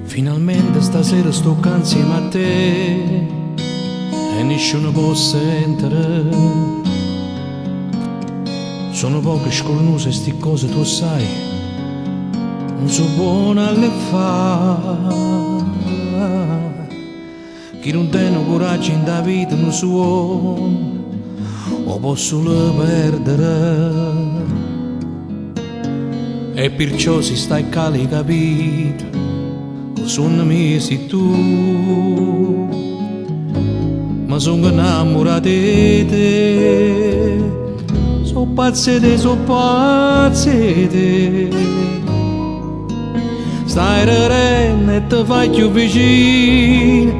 Finalmente stasera sto qua insieme a te e nessuno può sentire. Sono poche scornose sti cose, tu sai, non so buona alle fa. Chi non tiene coraggio in da vita non suo o posso le perdere. E perciò si stai cali capito, sono mio sei tu, ma sono innamorato di te, sono pazze di te. Stai ridendo e ti fai più vicino,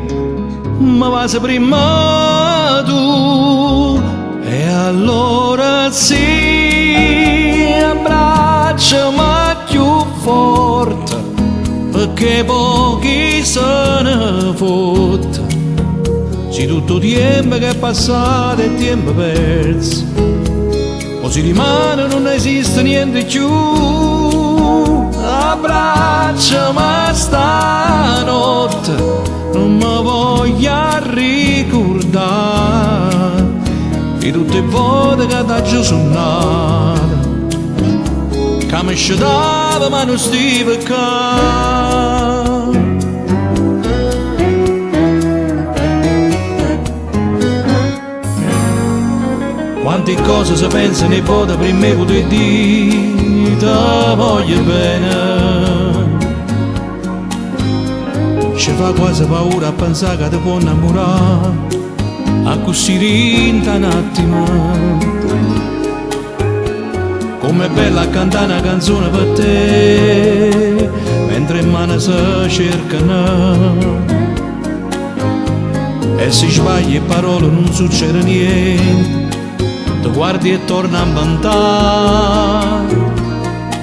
ma va prima tu, e allora sì, abbracciami più forte, perché pochi se ne fotte. Se tutto tempo che è passato è tempo perso, o si rimane non esiste niente più. Abbracciami stanotte, non mi voglio ricordare di tutte le volte che da giù sono nato, che mi sciatava ma non stiva qua. Quante cose si pensano e poi prima me potevi dire ti voglio bene. Ci fa quasi paura a pensare che ti può innamorare a così rinta un attimo. Com'è bella a cantare una canzone per te mentre in mano si cercano, e se sbagli e parole non succede niente, ti guardi e torna a inventare.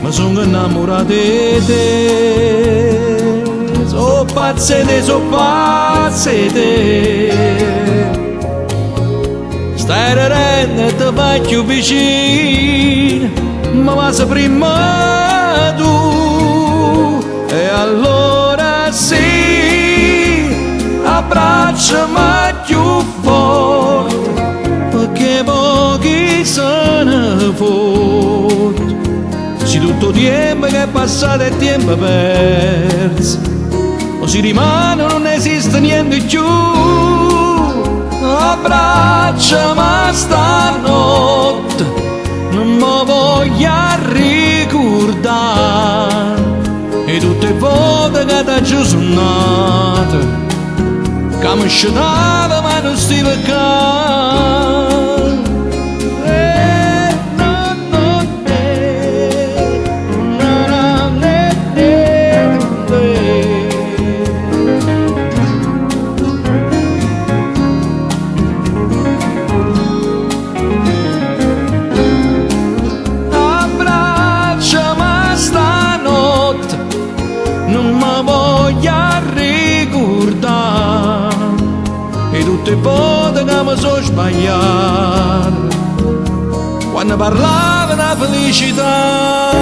Ma sono innamorato di te, sono pazze di te. Stai ridendo e ti fai più vicino, ma va prima tu, e allora sì, abbracciami più forte, perché pochi se ne fotte. Se tutto tempo che è passato è tempo perso, o si rimane non esiste niente più. Abbracciami stanotte, non mi voglio ricordare e tutte le volte che da giù sono nato, che mi sciatava ma non stiva qua. E tutte le volte che mi sono sbagliato, quando parlavo della felicità.